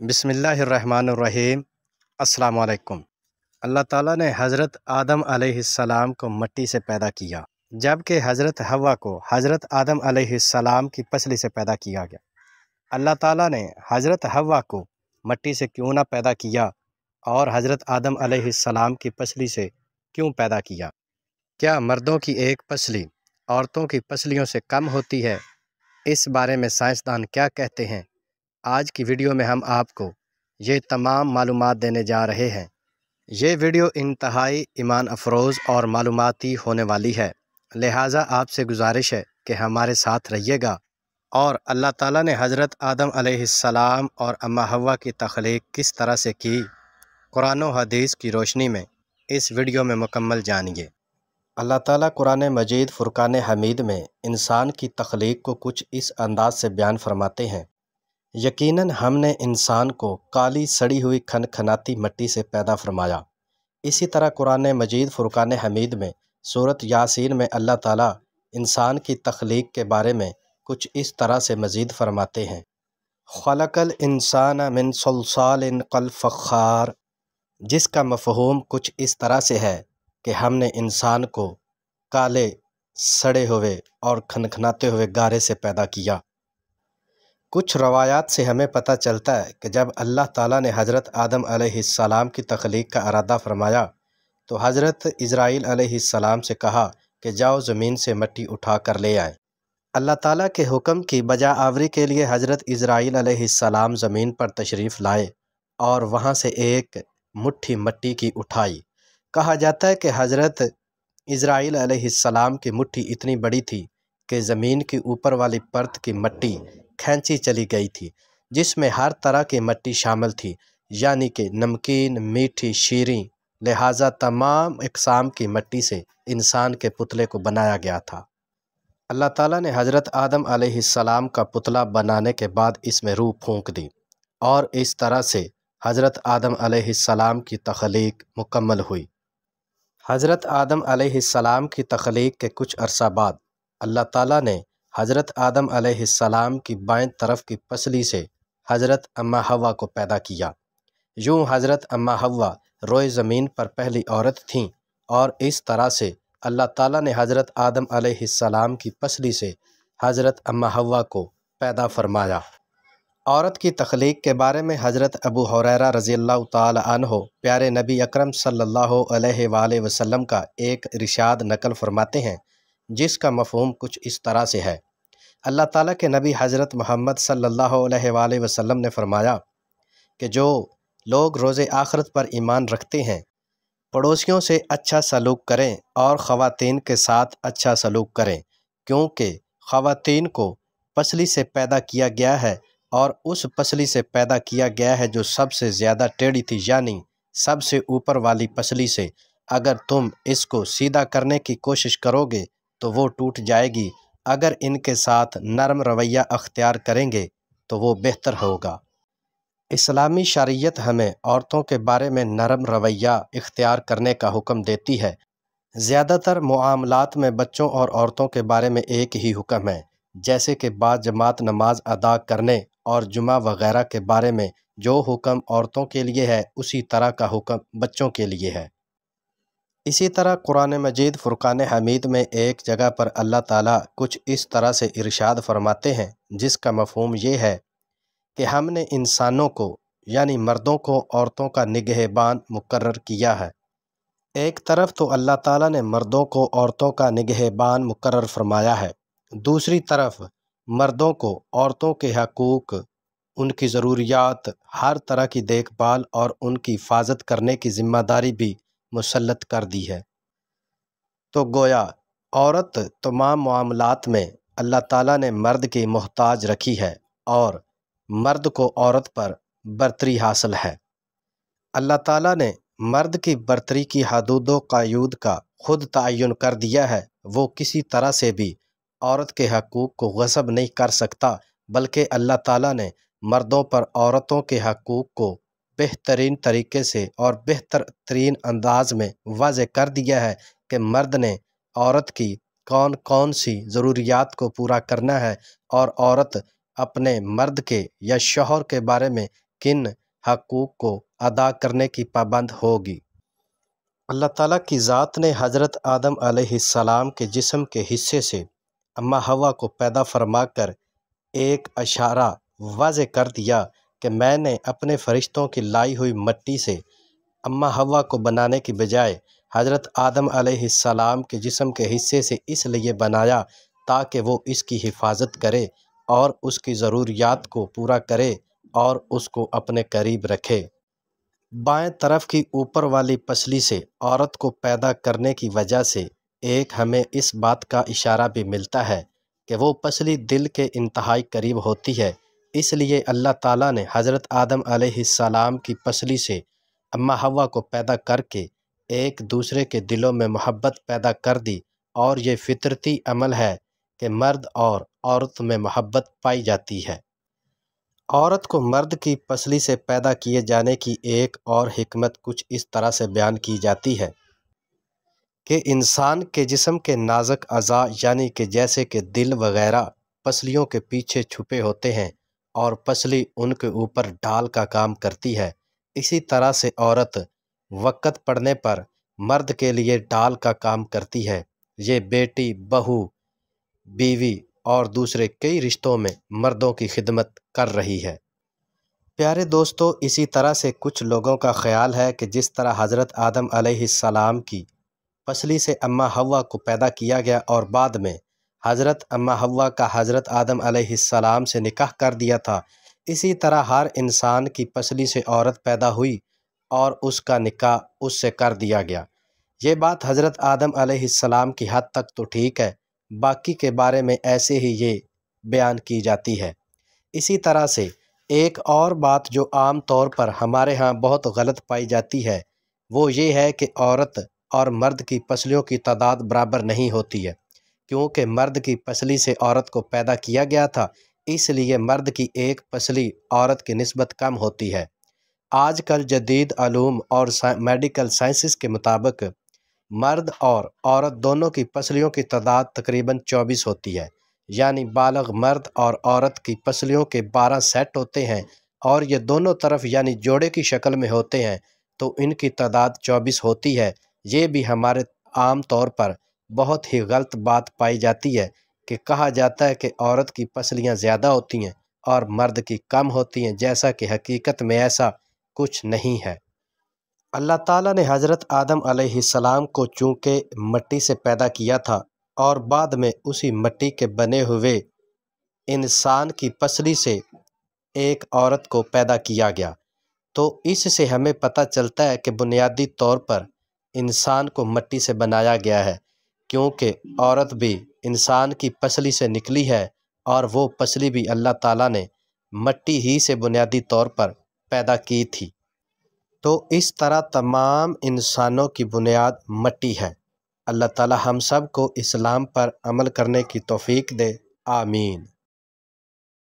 بسم اللہ الرحمن الرحیم۔ السلام علیکم۔ اللہ تعالیٰ نے حضرت آدم علیہ السلام کو مٹی سے پیدا کیا، جبکہ حضرت حوا کو حضرت آدم علیہ السلام کی پسلی سے پیدا کیا گیا۔ اللہ تعالیٰ نے حضرت حوا کو مٹی سے کیوں نہ پیدا کیا اور حضرت آدم علیہ السلام کی پسلی سے کیوں پیدا کیا؟ کیا مردوں کی ایک پسلی عورتوں کی پسلیوں سے کم ہوتی ہے؟ اس بارے میں سائنسدان کیا کہتے ہیں؟ آج کی ویڈیو میں ہم آپ کو یہ تمام معلومات دینے جا رہے ہیں۔ یہ ویڈیو انتہائی ایمان افروز اور معلوماتی ہونے والی ہے، لہٰذا آپ سے گزارش ہے کہ ہمارے ساتھ رہیے گا اور اللہ تعالیٰ نے حضرت آدم علیہ السلام اور اماں حوا کی تخلیق کس طرح سے کی، قرآن و حدیث کی روشنی میں اس ویڈیو میں مکمل جانیے۔ اللہ تعالیٰ قرآن مجید فرقان حمید میں انسان کی تخلیق کو کچھ اس انداز سے بیان فرماتے ہیں: یقیناً ہم نے انسان کو کالی سڑی ہوئی کھنکھناتی مٹی سے پیدا فرمایا۔ اسی طرح قرآن مجید فرقان حمید میں سورۃ یاسین میں اللہ تعالیٰ انسان کی تخلیق کے بارے میں کچھ اس طرح سے مزید فرماتے ہیں: خلق الانسان من صلصال کالفخار، جس کا مفہوم کچھ اس طرح سے ہے کہ ہم نے انسان کو کالے سڑے ہوئے اور کھنکھناتے ہوئے گارے سے پیدا کیا۔ کچھ روایات سے ہمیں پتہ چلتا ہے کہ جب اللہ تعالیٰ نے حضرت آدم علیہ السلام کی تخلیق کا ارادہ فرمایا تو حضرت اسرائیل علیہ السلام سے کہا کہ جاؤ زمین سے مٹی اٹھا کر لے آئیں۔ اللہ تعالیٰ کے حکم کی بجا آوری کے لیے حضرت اسرائیل علیہ السلام زمین پر تشریف لائے اور وہاں سے ایک مٹھی مٹی کی اٹھائی۔ کہا جاتا ہے کہ حضرت اسرائیل علیہ السلام کی مٹھی اتنی بڑی تھی کہ زمین کی اوپر والی پرت کی مٹی کھینچی چلی گئی تھی، جس میں ہر طرح کی مٹی شامل تھی، یعنی کہ نمکین، میٹھی، شیریں، لہٰذا تمام اقسام کی مٹی سے انسان کے پتلے کو بنایا گیا تھا۔ اللہ تعالیٰ نے حضرت آدم علیہ السلام کا پتلا بنانے کے بعد اس میں روح پھونک دی اور اس طرح سے حضرت آدم علیہ السلام کی تخلیق مکمل ہوئی۔ حضرت آدم علیہ السلام کی تخلیق کے کچھ عرصہ بعد اللہ تعالیٰ نے حضرت آدم علیہ السلام کی بائیں طرف کی پسلی سے حضرت اماں حوا کو پیدا کیا۔ یوں حضرت اماں حوا روئے زمین پر پہلی عورت تھیں اور اس طرح سے اللہ تعالیٰ نے حضرت آدم علیہ السلام کی پسلی سے حضرت اماں حوا کو پیدا فرمایا۔ عورت کی تخلیق کے بارے میں حضرت ابو ہریرہ رضی اللہ تعالی عنہ پیارے نبی اکرم صلی اللہ علیہ وآلہ وسلم کا ایک ارشاد نقل فرماتے ہیں، جس کا مفہوم کچھ اس طرح سے ہے: اللہ تعالیٰ کے نبی حضرت محمد صلی اللہ علیہ وآلہ وسلم نے فرمایا کہ جو لوگ روز آخرت پر ایمان رکھتے ہیں پڑوسیوں سے اچھا سلوک کریں اور خواتین کے ساتھ اچھا سلوک کریں، کیونکہ خواتین کو پسلی سے پیدا کیا گیا ہے اور اس پسلی سے پیدا کیا گیا ہے جو سب سے زیادہ ٹیڑھی تھی، یعنی سب سے اوپر والی پسلی سے اگر تم اس کو سیدھا کرنے کی کوشش کرو گے تو وہ ٹوٹ جائے گی، اگر ان کے ساتھ نرم رویہ اختیار کریں گے تو وہ بہتر ہوگا۔ اسلامی شریعت ہمیں عورتوں کے بارے میں نرم رویہ اختیار کرنے کا حکم دیتی ہے۔ زیادہ تر معاملات میں بچوں اور عورتوں کے بارے میں ایک ہی حکم ہے، جیسے کہ باجماعت نماز ادا کرنے اور جمعہ وغیرہ کے بارے میں جو حکم عورتوں کے لیے ہے اسی طرح کا حکم بچوں کے لیے ہے۔ اسی طرح قرآن مجید فرقان حمید میں ایک جگہ پر اللہ تعالیٰ کچھ اس طرح سے ارشاد فرماتے ہیں، جس کا مفہوم یہ ہے کہ ہم نے انسانوں کو یعنی مردوں کو عورتوں کا نگہبان مقرر کیا ہے۔ ایک طرف تو اللہ تعالیٰ نے مردوں کو عورتوں کا نگہبان مقرر فرمایا ہے، دوسری طرف مردوں کو عورتوں کے حقوق، ان کی ضروریات، ہر طرح کی دیکھ بھال اور ان کی حفاظت کرنے کی ذمہ داری بھی مسلط کر دی ہے۔ تو گویا عورت تمام معاملات میں اللہ تعالیٰ نے مرد کی محتاج رکھی ہے اور مرد کو عورت پر برتری حاصل ہے۔ اللہ تعالیٰ نے مرد کی برتری کی حدود و قیود کا خود تعین کر دیا ہے، وہ کسی طرح سے بھی عورت کے حقوق کو غصب نہیں کر سکتا، بلکہ اللہ تعالیٰ نے مردوں پر عورتوں کے حقوق کو بہترین طریقے سے اور بہتر ترین انداز میں واضح کر دیا ہے کہ مرد نے عورت کی کون کون سی ضروریات کو پورا کرنا ہے اور عورت اپنے مرد کے یا شوہر کے بارے میں کن حقوق کو ادا کرنے کی پابند ہوگی۔ اللہ تعالیٰ کی ذات نے حضرت آدم علیہ السلام کے جسم کے حصے سے اماں حوا کو پیدا فرما کر ایک اشارہ واضح کر دیا کہ میں نے اپنے فرشتوں کی لائی ہوئی مٹی سے اماں حوا کو بنانے کی بجائے حضرت آدم علیہ السلام کے جسم کے حصے سے اس لیے بنایا تاکہ وہ اس کی حفاظت کرے اور اس کی ضروریات کو پورا کرے اور اس کو اپنے قریب رکھے۔ بائیں طرف کی اوپر والی پسلی سے عورت کو پیدا کرنے کی وجہ سے ایک ہمیں اس بات کا اشارہ بھی ملتا ہے کہ وہ پسلی دل کے انتہائی قریب ہوتی ہے، اس لیے اللہ تعالیٰ نے حضرت آدم علیہ السلام کی پسلی سے اماں حوا کو پیدا کر کے ایک دوسرے کے دلوں میں محبت پیدا کر دی، اور یہ فطرتی عمل ہے کہ مرد اور عورت میں محبت پائی جاتی ہے۔ عورت کو مرد کی پسلی سے پیدا کیے جانے کی ایک اور حکمت کچھ اس طرح سے بیان کی جاتی ہے کہ انسان کے جسم کے نازک اعضاء یعنی کہ جیسے کہ دل وغیرہ پسلیوں کے پیچھے چھپے ہوتے ہیں اور پسلی ان کے اوپر ڈال کا کام کرتی ہے، اسی طرح سے عورت وقت پڑنے پر مرد کے لیے ڈال کا کام کرتی ہے۔ یہ بیٹی، بہو، بیوی اور دوسرے کئی رشتوں میں مردوں کی خدمت کر رہی ہے۔ پیارے دوستو، اسی طرح سے کچھ لوگوں کا خیال ہے کہ جس طرح حضرت آدم علیہ السلام کی پسلی سے اماں حوا کو پیدا کیا گیا اور بعد میں حضرت اماں حوا کا حضرت آدم علیہ السلام سے نکاح کر دیا تھا، اسی طرح ہر انسان کی پسلی سے عورت پیدا ہوئی اور اس کا نکاح اس سے کر دیا گیا۔ یہ بات حضرت آدم علیہ السلام کی حد تک تو ٹھیک ہے، باقی کے بارے میں ایسے ہی یہ بیان کی جاتی ہے۔ اسی طرح سے ایک اور بات جو عام طور پر ہمارے ہاں بہت غلط پائی جاتی ہے وہ یہ ہے کہ عورت اور مرد کی پسلیوں کی تعداد برابر نہیں ہوتی ہے، کیونکہ مرد کی پسلی سے عورت کو پیدا کیا گیا تھا، اس لیے مرد کی ایک پسلی عورت کی نسبت کم ہوتی ہے۔ آج کل جدید علوم اور میڈیکل سائنسز کے مطابق مرد اور عورت دونوں کی پسلیوں کی تعداد تقریباً 24 ہوتی ہے، یعنی بالغ مرد اور عورت کی پسلیوں کے 12 سیٹ ہوتے ہیں اور یہ دونوں طرف یعنی جوڑے کی شکل میں ہوتے ہیں، تو ان کی تعداد 24 ہوتی ہے۔ یہ بھی ہمارے عام طور پر بہت ہی غلط بات پائی جاتی ہے کہ کہا جاتا ہے کہ عورت کی پسلیاں زیادہ ہوتی ہیں اور مرد کی کم ہوتی ہیں، جیسا کہ حقیقت میں ایسا کچھ نہیں ہے۔ اللہ تعالیٰ نے حضرت آدم علیہ السلام کو چونکہ مٹی سے پیدا کیا تھا اور بعد میں اسی مٹی کے بنے ہوئے انسان کی پسلی سے ایک عورت کو پیدا کیا گیا، تو اس سے ہمیں پتہ چلتا ہے کہ بنیادی طور پر انسان کو مٹی سے بنایا گیا ہے، کیونکہ عورت بھی انسان کی پسلی سے نکلی ہے اور وہ پسلی بھی اللہ تعالیٰ نے مٹی ہی سے بنیادی طور پر پیدا کی تھی۔ تو اس طرح تمام انسانوں کی بنیاد مٹی ہے۔ اللہ تعالیٰ ہم سب کو اسلام پر عمل کرنے کی توفیق دے، آمین۔